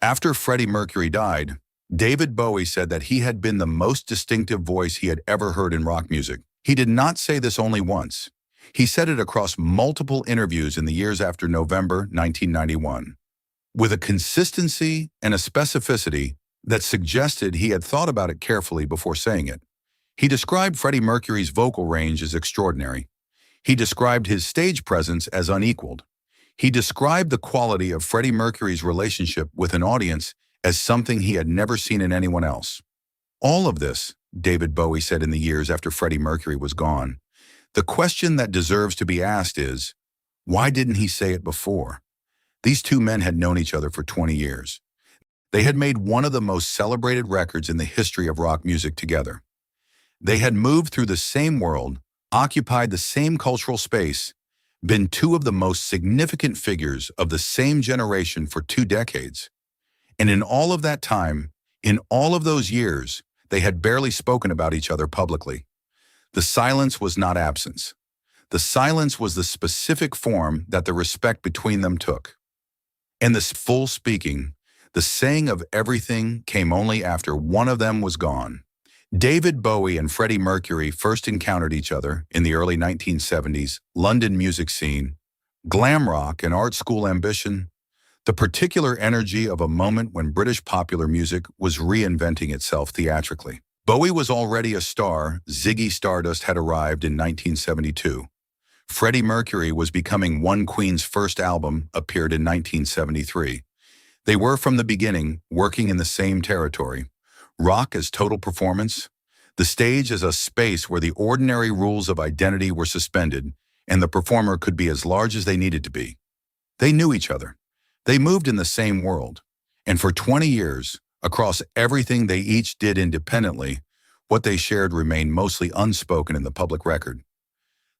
After Freddie Mercury died, David Bowie said that he had been the most distinctive voice he had ever heard in rock music. He did not say this only once. He said it across multiple interviews in the years after November 1991, with a consistency and a specificity that suggested he had thought about it carefully before saying it. He described Freddie Mercury's vocal range as extraordinary. He described his stage presence as unequaled. He described the quality of Freddie Mercury's relationship with an audience as something he had never seen in anyone else. All of this, David Bowie said in the years after Freddie Mercury was gone. The question that deserves to be asked is, why didn't he say it before? These two men had known each other for 20 years. They had made one of the most celebrated records in the history of rock music together. They had moved through the same world, occupied the same cultural space, been two of the most significant figures of the same generation for 2 decades. And in all of that time, in all of those years, they had barely spoken about each other publicly. The silence was not absence. The silence was the specific form that the respect between them took. And this full speaking, the saying of everything, came only after one of them was gone. David Bowie and Freddie Mercury first encountered each other in the early 1970s London music scene, glam rock and art school ambition, the particular energy of a moment when British popular music was reinventing itself theatrically. Bowie was already a star. Ziggy Stardust had arrived in 1972. Freddie Mercury was becoming One Queen's first album appeared in 1973. They were from the beginning working in the same territory. Rock as total performance, the stage as a space where the ordinary rules of identity were suspended and the performer could be as large as they needed to be. They knew each other. They moved in the same world. And for 20 years, across everything they each did independently, what they shared remained mostly unspoken in the public record.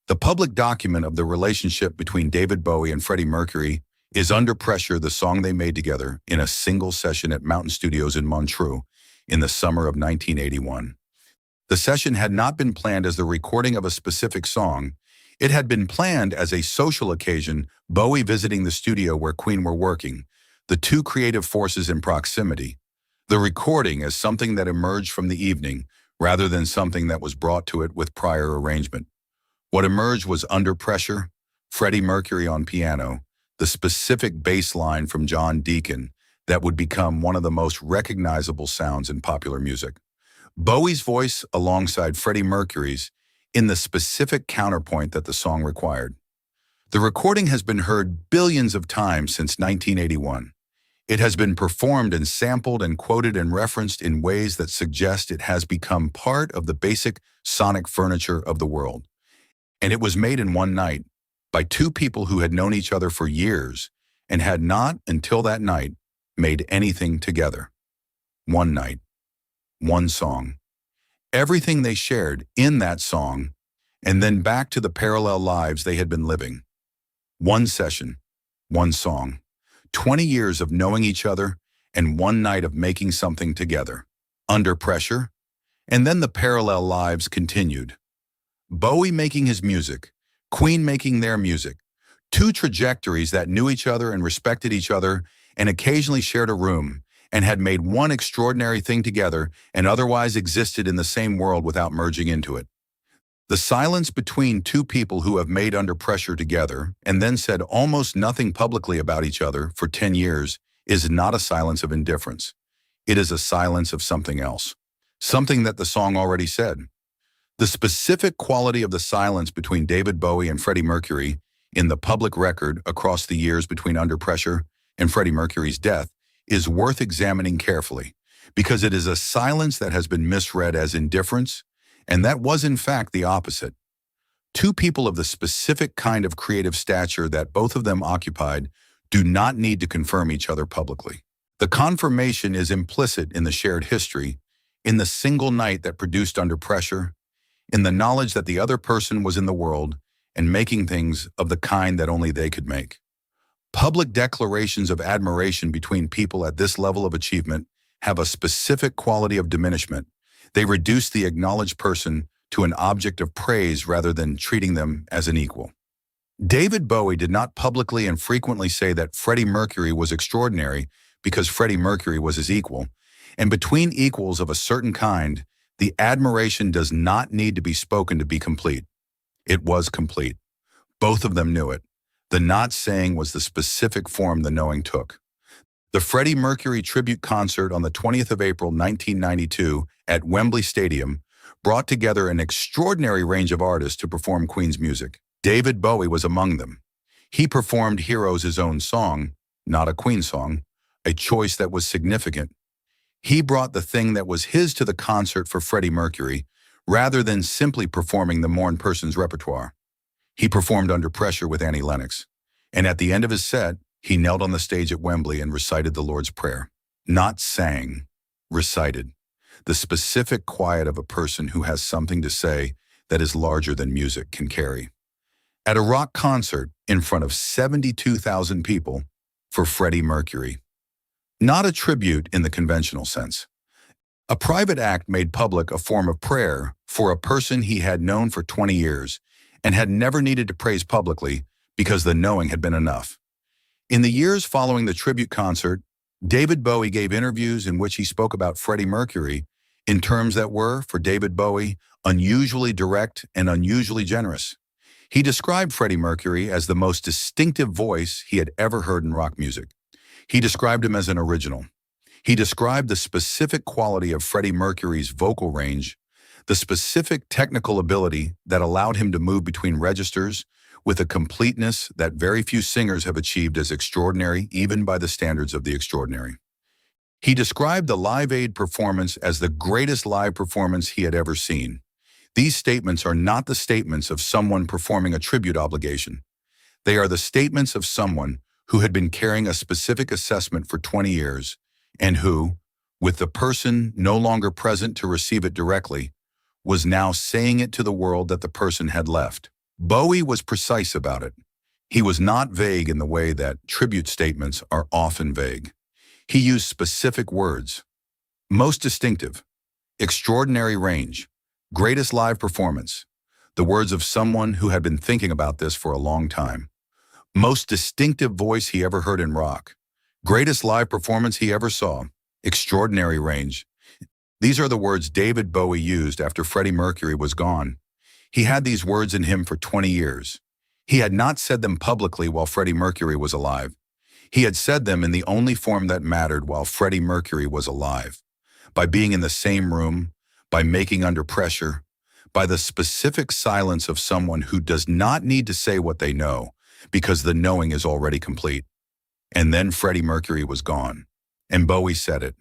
The public document of the relationship between David Bowie and Freddie Mercury is Under Pressure, the song they made together in a single session at Mountain Studios in Montreux in the summer of 1981. The session had not been planned as the recording of a specific song. It had been planned as a social occasion, Bowie visiting the studio where Queen were working, the two creative forces in proximity. The recording as something that emerged from the evening, rather than something that was brought to it with prior arrangement. What emerged was Under Pressure, Freddie Mercury on piano, the specific bass line from John Deacon that would become one of the most recognizable sounds in popular music. Bowie's voice alongside Freddie Mercury's in the specific counterpoint that the song required. The recording has been heard billions of times since 1981. It has been performed and sampled and quoted and referenced in ways that suggest it has become part of the basic sonic furniture of the world. And it was made in one night by two people who had known each other for years and had not, until that night, made anything together. One night, one song. Everything they shared in that song, and then back to the parallel lives they had been living. One session, one song. 20 years of knowing each other and one night of making something together. Under Pressure, and then the parallel lives continued. Bowie making his music, Queen making their music. Two trajectories that knew each other and respected each other and occasionally shared a room and had made one extraordinary thing together and otherwise existed in the same world without merging into it. The silence between two people who have made Under Pressure together and then said almost nothing publicly about each other for 10 years is not a silence of indifference. It is a silence of something else, something that the song already said. The specific quality of the silence between David Bowie and Freddie Mercury in the public record across the years between Under Pressure and Freddie Mercury's death is worth examining carefully, because it is a silence that has been misread as indifference, and that was in fact the opposite. Two people of the specific kind of creative stature that both of them occupied do not need to confirm each other publicly. The confirmation is implicit in the shared history, in the single night that produced Under Pressure, in the knowledge that the other person was in the world and making things of the kind that only they could make. Public declarations of admiration between people at this level of achievement have a specific quality of diminishment. They reduce the acknowledged person to an object of praise rather than treating them as an equal. David Bowie did not publicly and frequently say that Freddie Mercury was extraordinary because Freddie Mercury was his equal, and between equals of a certain kind, the admiration does not need to be spoken to be complete. It was complete. Both of them knew it. The not saying was the specific form the knowing took. The Freddie Mercury tribute concert on the 20th of April 1992 at Wembley Stadium brought together an extraordinary range of artists to perform Queen's music. David Bowie was among them. He performed Heroes, his own song, not a Queen song, a choice that was significant. He brought the thing that was his to the concert for Freddie Mercury, rather than simply performing the mourn person's repertoire. He performed Under Pressure with Annie Lennox, and at the end of his set, he knelt on the stage at Wembley and recited the Lord's Prayer. Not sang, recited. The specific quiet of a person who has something to say that is larger than music can carry. At a rock concert in front of 72,000 people for Freddie Mercury. Not a tribute in the conventional sense. A private act made public a form of prayer for a person he had known for 20 years and had never needed to praise publicly because the knowing had been enough. In the years following the tribute concert, David Bowie gave interviews in which he spoke about Freddie Mercury in terms that were, for David Bowie, unusually direct and unusually generous. He described Freddie Mercury as the most distinctive voice he had ever heard in rock music. He described him as an original. He described the specific quality of Freddie Mercury's vocal range, the specific technical ability that allowed him to move between registers with a completeness that very few singers have achieved as extraordinary even by the standards of the extraordinary. He described the Live Aid performance as the greatest live performance he had ever seen. These statements are not the statements of someone performing a tribute obligation. They are the statements of someone who had been carrying a specific assessment for 20 years and who, with the person no longer present to receive it directly, was now saying it to the world that the person had left. Bowie was precise about it. He was not vague in the way that tribute statements are often vague. He used specific words. Most distinctive, extraordinary range, greatest live performance, the words of someone who had been thinking about this for a long time. Most distinctive voice he ever heard in rock, greatest live performance he ever saw, extraordinary range. These are the words David Bowie used after Freddie Mercury was gone. He had these words in him for 20 years. He had not said them publicly while Freddie Mercury was alive. He had said them in the only form that mattered while Freddie Mercury was alive. By being in the same room, by making Under Pressure, by the specific silence of someone who does not need to say what they know, because the knowing is already complete. And then Freddie Mercury was gone. And Bowie said it,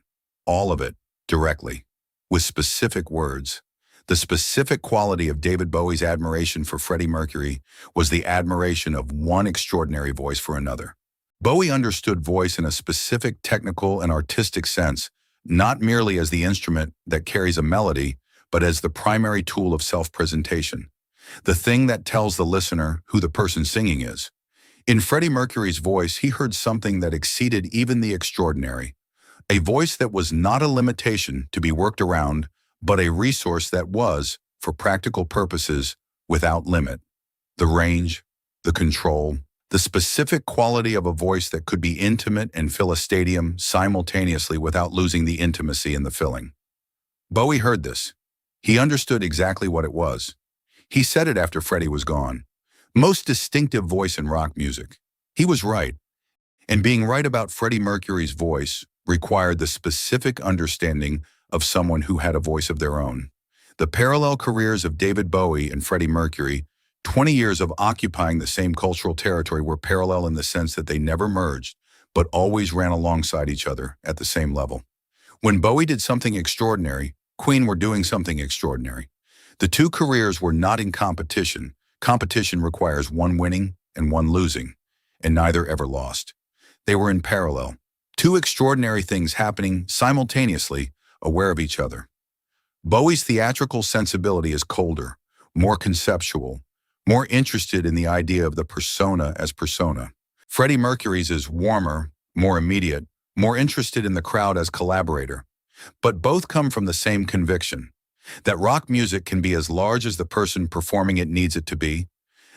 all of it, directly, with specific words. The specific quality of David Bowie's admiration for Freddie Mercury was the admiration of one extraordinary voice for another. Bowie understood voice in a specific technical and artistic sense, not merely as the instrument that carries a melody, but as the primary tool of self-presentation, the thing that tells the listener who the person singing is. In Freddie Mercury's voice, he heard something that exceeded even the extraordinary, a voice that was not a limitation to be worked around, but a resource that was, for practical purposes, without limit. The range, the control, the specific quality of a voice that could be intimate and fill a stadium simultaneously without losing the intimacy in the filling. Bowie heard this. He understood exactly what it was. He said it after Freddie was gone. Most distinctive voice in rock music. He was right. And being right about Freddie Mercury's voice required the specific understanding of someone who had a voice of their own. The parallel careers of David Bowie and Freddie Mercury, 20 years of occupying the same cultural territory, were parallel in the sense that they never merged, but always ran alongside each other at the same level. When Bowie did something extraordinary, Queen were doing something extraordinary. The two careers were not in competition. Competition requires one winning and one losing, and neither ever lost. They were in parallel, two extraordinary things happening simultaneously, aware of each other. Bowie's theatrical sensibility is colder, more conceptual, more interested in the idea of the persona as persona. Freddie Mercury's is warmer, more immediate, more interested in the crowd as collaborator. But both come from the same conviction, that rock music can be as large as the person performing it needs it to be,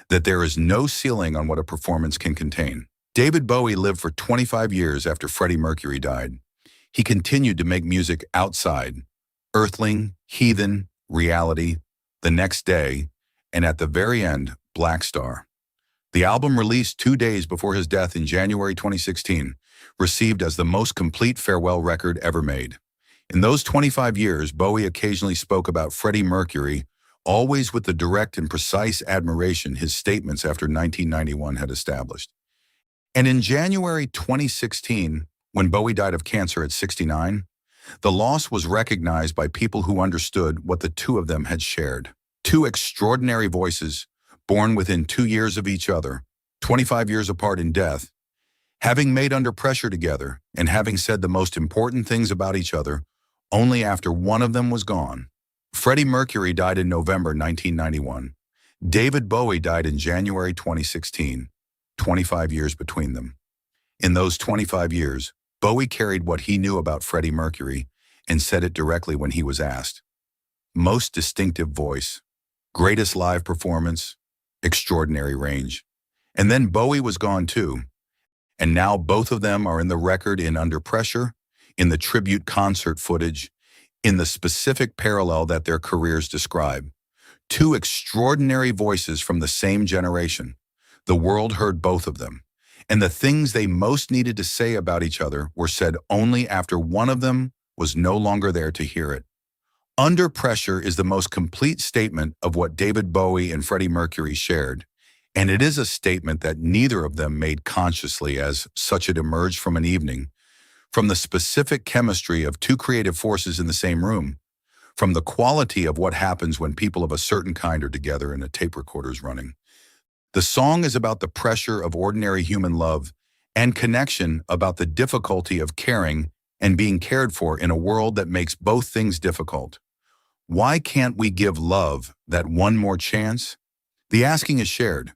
that there is no ceiling on what a performance can contain. David Bowie lived for 25 years after Freddie Mercury died. He continued to make music outside, Earthling, Heathen, Reality, The Next Day, and at the very end, Black Star. The album, released 2 days before his death in January 2016, received as the most complete farewell record ever made. In those 25 years, Bowie occasionally spoke about Freddie Mercury, always with the direct and precise admiration his statements after 1991 had established. And in January 2016, when Bowie died of cancer at 69, the loss was recognized by people who understood what the two of them had shared. Two extraordinary voices, born within 2 years of each other, 25 years apart in death, having made under pressure together and having said the most important things about each other only after one of them was gone. Freddie Mercury died in November 1991. David Bowie died in January 2016, 25 years between them. In those 25 years, Bowie carried what he knew about Freddie Mercury and said it directly when he was asked. Most distinctive voice, greatest live performance, extraordinary range. And then Bowie was gone too. And now both of them are in the record in Under Pressure, in the tribute concert footage, in the specific parallel that their careers describe. Two extraordinary voices from the same generation. The world heard both of them. And the things they most needed to say about each other were said only after one of them was no longer there to hear it. Under Pressure is the most complete statement of what David Bowie and Freddie Mercury shared, and it is a statement that neither of them made consciously, as such it emerged from an evening, from the specific chemistry of two creative forces in the same room, from the quality of what happens when people of a certain kind are together and a tape recorder's running. The song is about the pressure of ordinary human love and connection, about the difficulty of caring and being cared for in a world that makes both things difficult. Why can't we give love that one more chance? The asking is shared.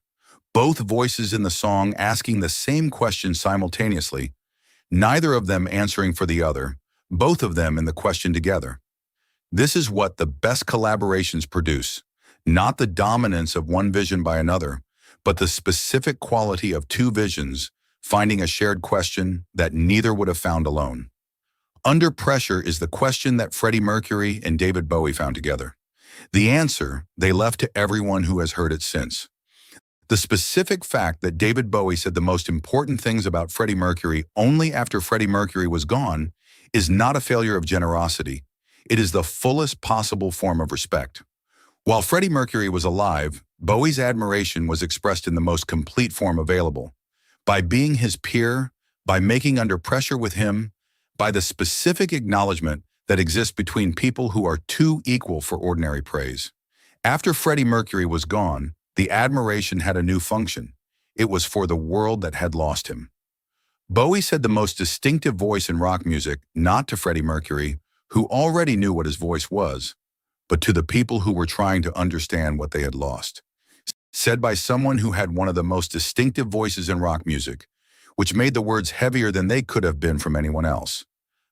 Both voices in the song asking the same question simultaneously, neither of them answering for the other, both of them in the question together. This is what the best collaborations produce, not the dominance of one vision by another, but the specific quality of two visions finding a shared question that neither would have found alone. Under Pressure is the question that Freddie Mercury and David Bowie found together. The answer they left to everyone who has heard it since. The specific fact that David Bowie said the most important things about Freddie Mercury only after Freddie Mercury was gone is not a failure of generosity. It is the fullest possible form of respect. While Freddie Mercury was alive, Bowie's admiration was expressed in the most complete form available. By being his peer, by making Under Pressure with him, by the specific acknowledgement that exists between people who are too equal for ordinary praise. After Freddie Mercury was gone, the admiration had a new function. It was for the world that had lost him. Bowie said the most distinctive voice in rock music, not to Freddie Mercury, who already knew what his voice was, but to the people who were trying to understand what they had lost. Said by someone who had one of the most distinctive voices in rock music, which made the words heavier than they could have been from anyone else.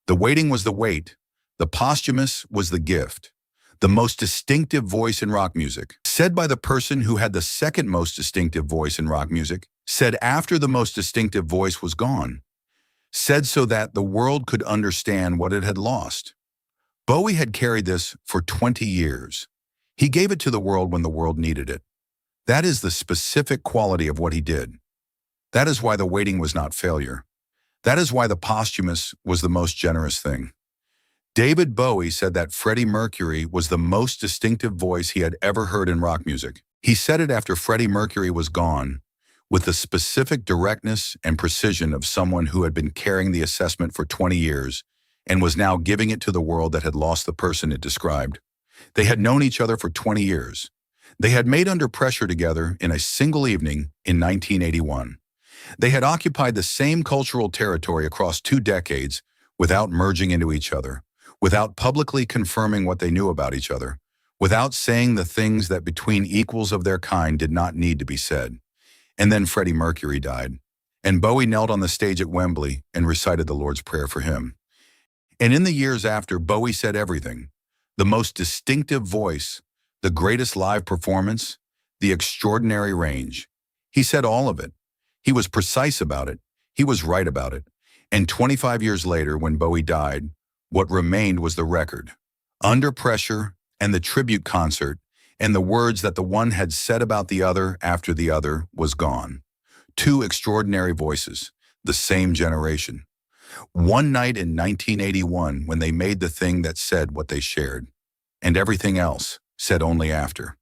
The waiting was the weight, the posthumous was the gift. The most distinctive voice in rock music, said by the person who had the second most distinctive voice in rock music, said after the most distinctive voice was gone, said so that the world could understand what it had lost. Bowie had carried this for 20 years. He gave it to the world when the world needed it. That is the specific quality of what he did. That is why the waiting was not failure. That is why the posthumous was the most generous thing. David Bowie said that Freddie Mercury was the most distinctive voice he had ever heard in rock music. He said it after Freddie Mercury was gone, with the specific directness and precision of someone who had been carrying the assessment for 20 years and was now giving it to the world that had lost the person it described. They had known each other for 20 years. They had made Under Pressure together in a single evening in 1981. They had occupied the same cultural territory across 2 decades without merging into each other, without publicly confirming what they knew about each other, without saying the things that between equals of their kind did not need to be said. And then Freddie Mercury died, and Bowie knelt on the stage at Wembley and recited the Lord's Prayer for him. And in the years after, Bowie said everything: the most distinctive voice, the greatest live performance, the extraordinary range. He said all of it. He was precise about it. He was right about it. And 25 years later, when Bowie died, what remained was the record. Under Pressure and the tribute concert, and the words that the one had said about the other after the other was gone. Two extraordinary voices, the same generation. One night in 1981 when they made the thing that said what they shared, and everything else said only after.